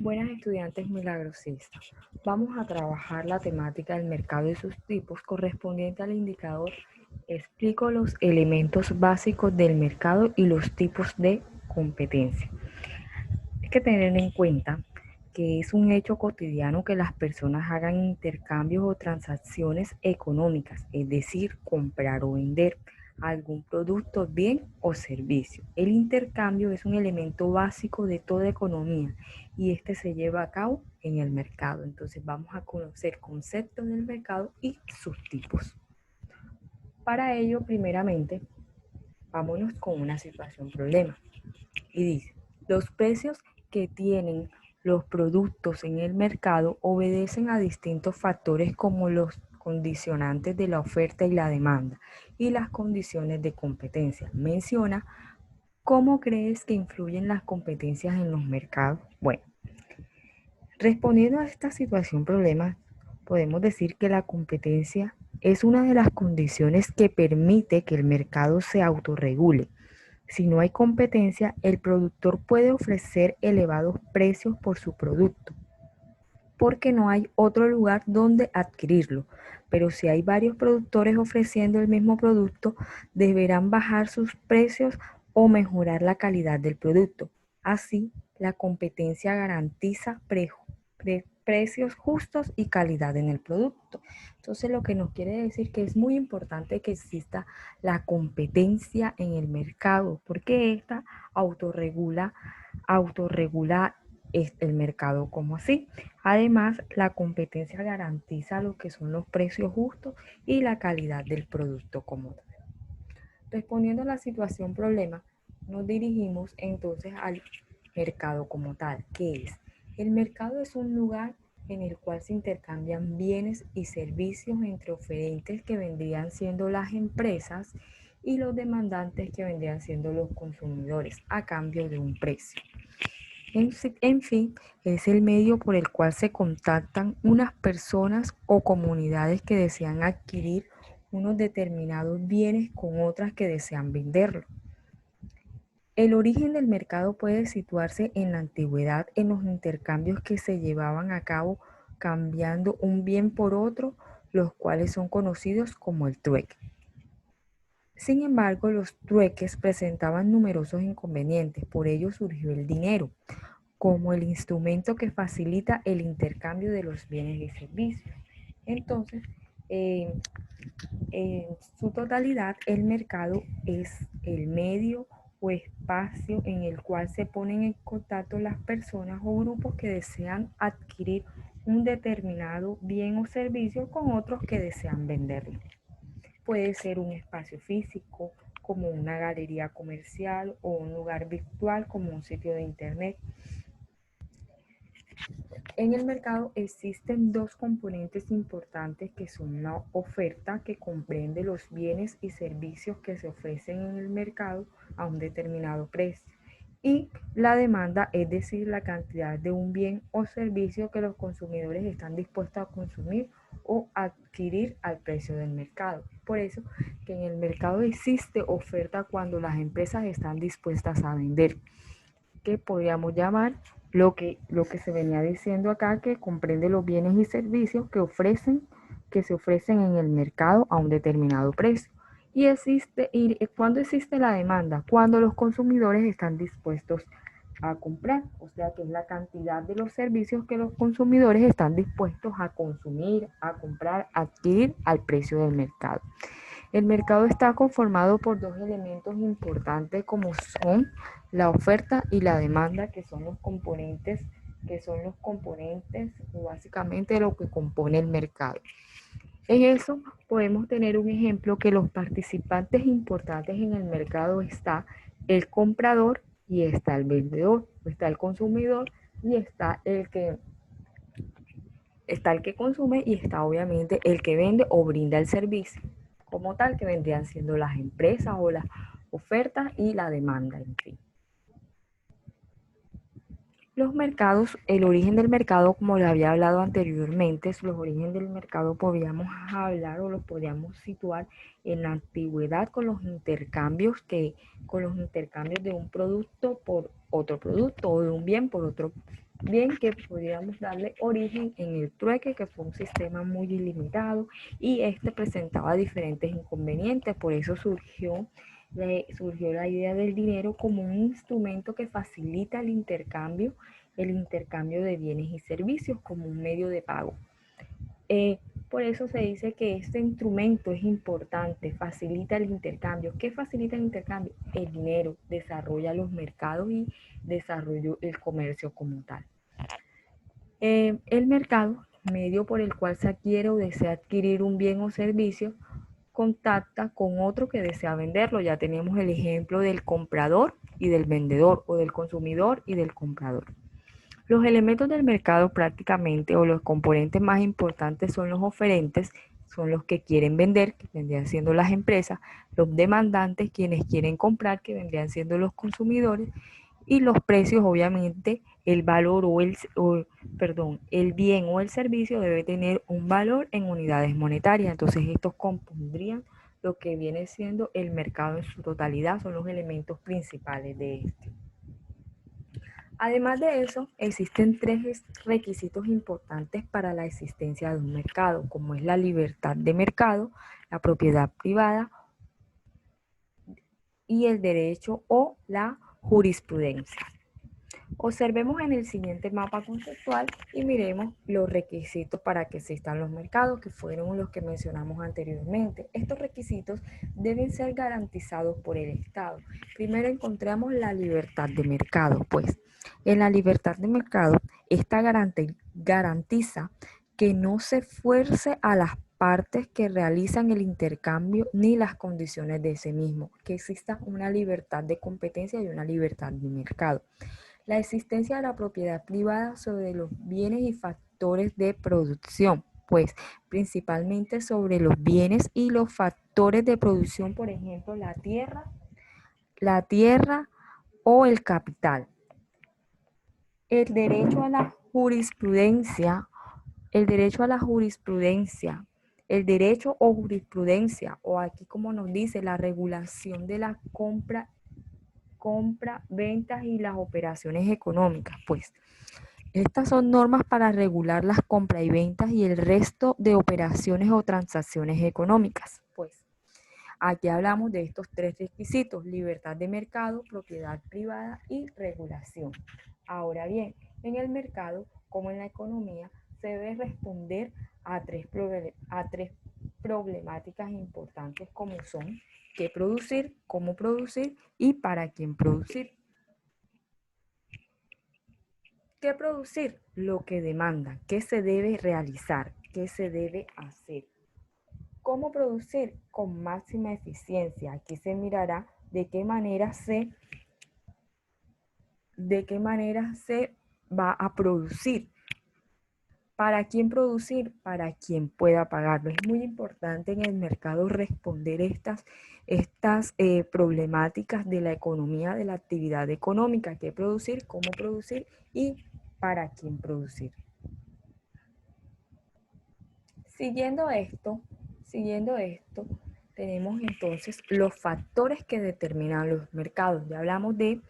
Buenas estudiantes milagrosistas. Vamos a trabajar la temática del mercado y sus tipos correspondiente al indicador. Explico los elementos básicos del mercado y los tipos de competencia. Hay que tener en cuenta que es un hecho cotidiano que las personas hagan intercambios o transacciones económicas, es decir, comprar o vender algún producto, bien o servicio. El intercambio es un elemento básico de toda economía y este se lleva a cabo en el mercado. Entonces vamos a conocer conceptos del mercado y sus tipos. Para ello, primeramente, vámonos con una situación problema. Y dice, los precios que tienen los productos en el mercado obedecen a distintos factores como los condicionantes de la oferta y la demanda y las condiciones de competencia. Menciona cómo crees que influyen las competencias en los mercados. Bueno, respondiendo a esta situación problema, podemos decir que la competencia es una de las condiciones que permite que el mercado se autorregule. Si no hay competencia, el productor puede ofrecer elevados precios por su producto, porque no hay otro lugar donde adquirirlo. Pero si hay varios productores ofreciendo el mismo producto, deberán bajar sus precios o mejorar la calidad del producto. Así, la competencia garantiza precios justos y calidad en el producto. Entonces, lo que nos quiere decir que es muy importante que exista la competencia en el mercado, porque esta autorregula el mercado como así. Además, la competencia garantiza lo que son los precios justos y la calidad del producto como tal. Respondiendo a la situación problema, nos dirigimos entonces al mercado como tal. ¿Qué es? El mercado es un lugar en el cual se intercambian bienes y servicios entre oferentes que vendrían siendo las empresas y los demandantes que vendrían siendo los consumidores a cambio de un precio. En fin, es el medio por el cual se contactan unas personas o comunidades que desean adquirir unos determinados bienes con otras que desean venderlo. El origen del mercado puede situarse en la antigüedad en los intercambios que se llevaban a cabo cambiando un bien por otro, los cuales son conocidos como el trueque. Sin embargo, los trueques presentaban numerosos inconvenientes, por ello surgió el dinero como el instrumento que facilita el intercambio de los bienes y servicios. Entonces, eh, en su totalidad, el mercado es el medio o espacio en el cual se ponen en contacto las personas o grupos que desean adquirir un determinado bien o servicio con otros que desean venderlo. Puede ser un espacio físico como una galería comercial o un lugar virtual como un sitio de internet. En el mercado existen dos componentes importantes que son la oferta, que comprende los bienes y servicios que se ofrecen en el mercado a un determinado precio, y la demanda, es decir, la cantidad de un bien o servicio que los consumidores están dispuestos a consumir o adquirir al precio del mercado. Por eso que en el mercado existe oferta cuando las empresas están dispuestas a vender, que podríamos llamar lo que se venía diciendo acá, que comprende los bienes y servicios que se ofrecen en el mercado a un determinado precio. Y cuando existe la demanda, cuando los consumidores están dispuestos a comprar, o sea que es la cantidad de los servicios que los consumidores están dispuestos a consumir, a comprar, a adquirir al precio del mercado. El mercado está conformado por dos elementos importantes como son la oferta y la demanda, que son los componentes o básicamente lo que compone el mercado. En eso podemos tener un ejemplo que los participantes importantes en el mercado está el comprador y está el vendedor, está el consumidor y está el que consume y está obviamente el que vende o brinda el servicio como tal, que vendrían siendo las empresas o las ofertas y la demanda, en fin. Los mercados, el origen del mercado, como le había hablado anteriormente, los orígenes del mercado podríamos hablar o los podríamos situar en la antigüedad con los intercambios de un producto por otro producto o de un bien por otro bien que podríamos darle origen en el trueque, que fue un sistema muy ilimitado y este presentaba diferentes inconvenientes. Por eso surgió la idea del dinero como un instrumento que facilita el intercambio de bienes y servicios como un medio de pago. Por eso se dice que este instrumento es importante, facilita el intercambio. ¿Qué facilita el intercambio? El dinero, desarrolla los mercados y desarrolla el comercio como tal. El mercado, medio por el cual se adquiere o desea adquirir un bien o servicio, contacta con otro que desea venderlo. Ya tenemos el ejemplo del comprador y del vendedor, o del consumidor y del comprador. Los elementos del mercado prácticamente, o los componentes más importantes, son los oferentes, son los que quieren vender, que vendrían siendo las empresas, los demandantes, quienes quieren comprar, que vendrían siendo los consumidores, y los precios, obviamente, el valor el bien o el servicio debe tener un valor en unidades monetarias. Entonces estos compondrían lo que viene siendo el mercado en su totalidad, son los elementos principales de este. Además de eso, existen tres requisitos importantes para la existencia de un mercado, como es la libertad de mercado, la propiedad privada y el derecho o la jurisprudencia. Observemos en el siguiente mapa conceptual y miremos los requisitos para que existan los mercados, que fueron los que mencionamos anteriormente. Estos requisitos deben ser garantizados por el Estado. Primero encontramos la libertad de mercado, pues en la libertad de mercado, esta garantiza que no se fuerce a las partes que realizan el intercambio ni las condiciones de ese mismo, que exista una libertad de competencia y una libertad de mercado. La existencia de la propiedad privada sobre los bienes y factores de producción, pues principalmente sobre los bienes y los factores de producción, por ejemplo, la tierra o el capital. El derecho a la jurisprudencia, el derecho o jurisprudencia, o aquí como nos dice, la regulación de la compra, ventas y las operaciones económicas, pues estas son normas para regular las compras y ventas y el resto de operaciones o transacciones económicas. Pues aquí hablamos de estos tres requisitos: libertad de mercado, propiedad privada y regulación. Ahora bien, en el mercado, como en la economía, se debe responder a tres problemáticas importantes, como son qué producir, cómo producir y para quién producir. ¿Qué producir? Lo que demanda, qué se debe realizar, qué se debe hacer. ¿Cómo producir? Con máxima eficiencia. Aquí se mirará de qué manera se va a producir. ¿Para quién producir? Para quien pueda pagarlo. Es muy importante en el mercado responder estas problemáticas de la economía, de la actividad económica. ¿Qué producir? ¿Cómo producir? Y para quién producir. Siguiendo esto, tenemos entonces los factores que determinan los mercados. Ya hablamos de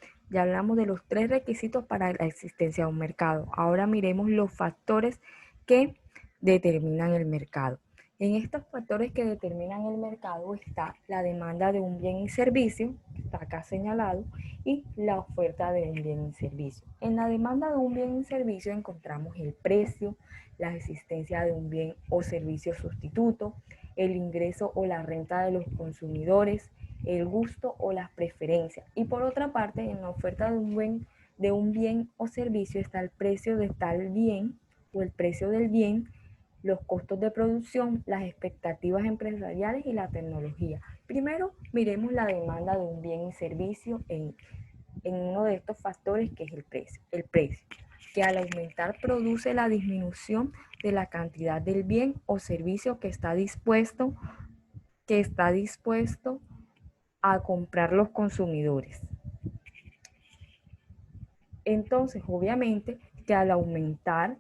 los tres requisitos para la existencia de un mercado. Ahora miremos los factores que determinan el mercado. En estos factores que determinan el mercado está la demanda de un bien y servicio, que está acá señalado, y la oferta de un bien y servicio. En la demanda de un bien y servicio encontramos el precio, la existencia de un bien o servicio sustituto, el ingreso o la renta de los consumidores, el gusto o las preferencias. Y por otra parte, en la oferta de un bien o servicio está el precio de tal bien o el precio del bien, los costos de producción, las expectativas empresariales y la tecnología. Primero, miremos la demanda de un bien y servicio en uno de estos factores, que es el precio. El precio, que al aumentar produce la disminución de la cantidad del bien o servicio que está dispuesto a comprar los consumidores. Entonces, obviamente, que al aumentar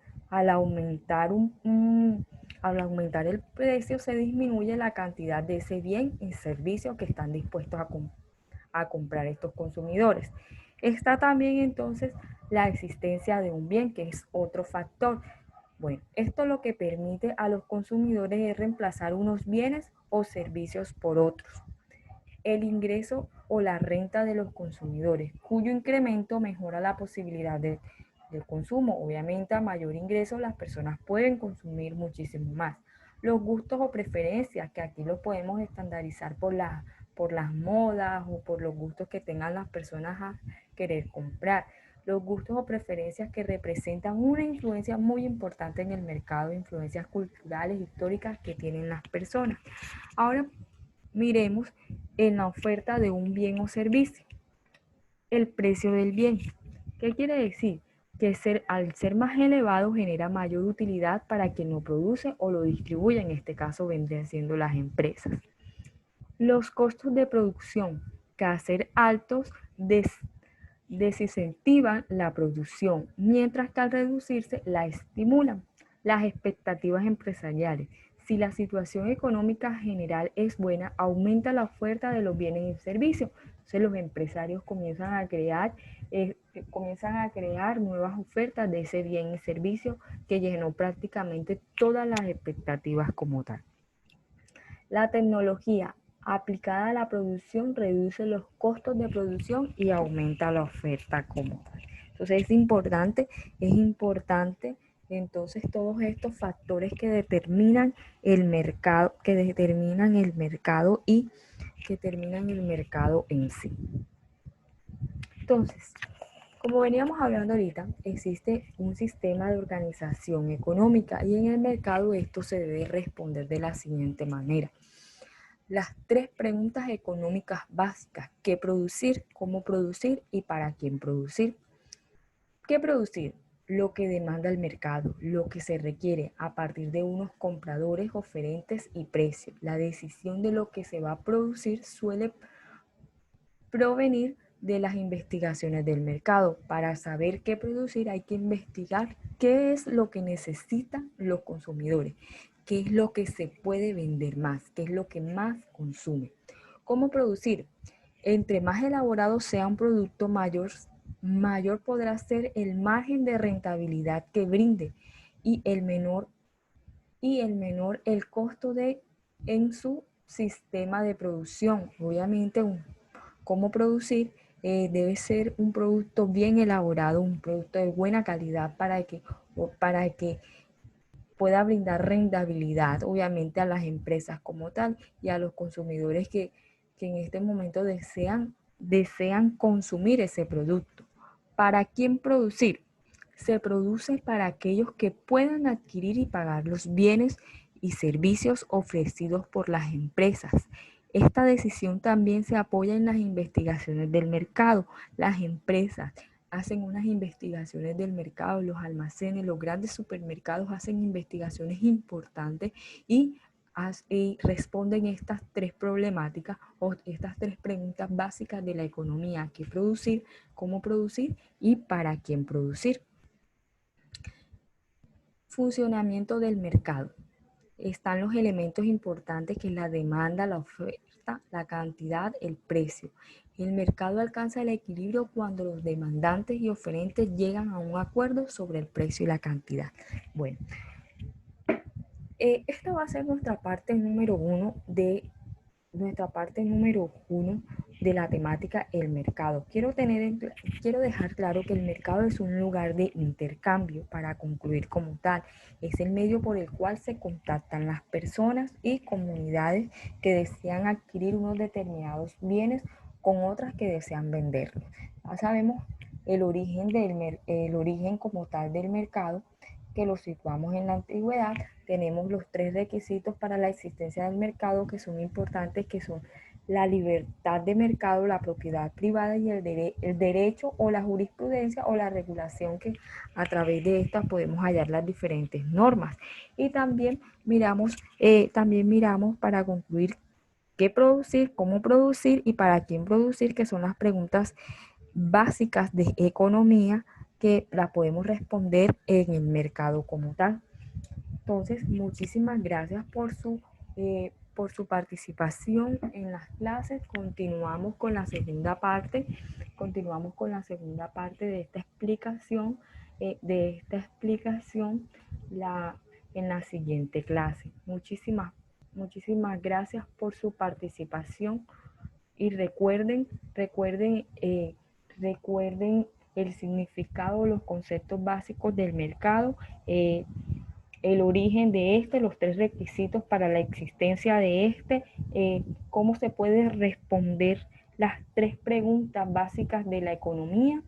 el precio se disminuye la cantidad de ese bien y servicio que están dispuestos a comprar estos consumidores. Está también entonces la existencia de un bien, que es otro factor. Bueno, esto lo que permite a los consumidores es reemplazar unos bienes o servicios por otros. El ingreso o la renta de los consumidores, cuyo incremento mejora la posibilidad del consumo. Obviamente, a mayor ingreso, las personas pueden consumir muchísimo más. Los gustos o preferencias, que aquí los podemos estandarizar por las modas o por los gustos que tengan las personas a querer comprar. Los gustos o preferencias que representan una influencia muy importante en el mercado, influencias culturales, históricas que tienen las personas. Ahora miremos en la oferta de un bien o servicio. El precio del bien. ¿Qué quiere decir? Que al ser más elevado genera mayor utilidad para quien lo produce o lo distribuye, en este caso vendrían siendo las empresas. Los costos de producción, que al ser altos desincentivan la producción, mientras que al reducirse la estimulan. Las expectativas empresariales. Si la situación económica general es buena, aumenta la oferta de los bienes y servicios. Entonces los empresarios comienzan a crear nuevas ofertas de ese bien y servicio que llenó prácticamente todas las expectativas como tal. La tecnología aplicada a la producción reduce los costos de producción y aumenta la oferta como tal. Entonces es importante entonces todos estos factores que determinan el mercado, y que determinan el mercado en sí. Entonces, como veníamos hablando ahorita, existe un sistema de organización económica y en el mercado esto se debe responder de la siguiente manera. Las 3 preguntas económicas básicas: ¿qué producir, cómo producir y para quién producir? ¿Qué producir? Lo que demanda el mercado, lo que se requiere a partir de unos compradores, oferentes y precios. La decisión de lo que se va a producir suele provenir de las investigaciones del mercado. Para saber qué producir hay que investigar qué es lo que necesitan los consumidores, qué es lo que se puede vender más, qué es lo que más consume. ¿Cómo producir? Entre más elaborado sea un producto, mayor podrá ser el margen de rentabilidad que brinde y el menor el costo en su sistema de producción. Obviamente, cómo producir debe ser un producto bien elaborado, un producto de buena calidad para que pueda brindar rentabilidad, obviamente, a las empresas como tal y a los consumidores que en este momento desean consumir ese producto. ¿Para quién producir? Se produce para aquellos que puedan adquirir y pagar los bienes y servicios ofrecidos por las empresas. Esta decisión también se apoya en las investigaciones del mercado. Las empresas hacen unas investigaciones del mercado, los almacenes, los grandes supermercados hacen investigaciones importantes y responden estas 3 problemáticas o estas 3 preguntas básicas de la economía: qué producir, cómo producir y para quién producir. Funcionamiento del mercado. Están los elementos importantes que es la demanda, la oferta, la cantidad, el precio. El mercado alcanza el equilibrio cuando los demandantes y oferentes llegan a un acuerdo sobre el precio y la cantidad. Bueno, esta va a ser nuestra parte número uno de la temática el mercado. Quiero dejar claro que el mercado es un lugar de intercambio. Para concluir como tal, es el medio por el cual se contactan las personas y comunidades que desean adquirir unos determinados bienes con otras que desean venderlos. Ya sabemos el origen como tal del mercado, que lo situamos en la antigüedad. Tenemos los 3 requisitos para la existencia del mercado que son importantes, que son la libertad de mercado, la propiedad privada y el derecho o la jurisprudencia o la regulación, que a través de estas podemos hallar las diferentes normas. Y también miramos para concluir qué producir, cómo producir y para quién producir, que son las preguntas básicas de economía que las podemos responder en el mercado como tal. Entonces, muchísimas gracias por su participación en las clases. Continuamos con la segunda parte de esta explicación, en la siguiente clase. Muchísimas gracias por su participación y recuerden el significado, los conceptos básicos del mercado, el origen de los 3 requisitos para la existencia de cómo se puede responder las 3 preguntas básicas de la economía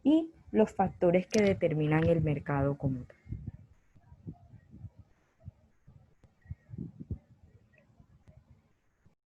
y los factores que determinan el mercado como tal.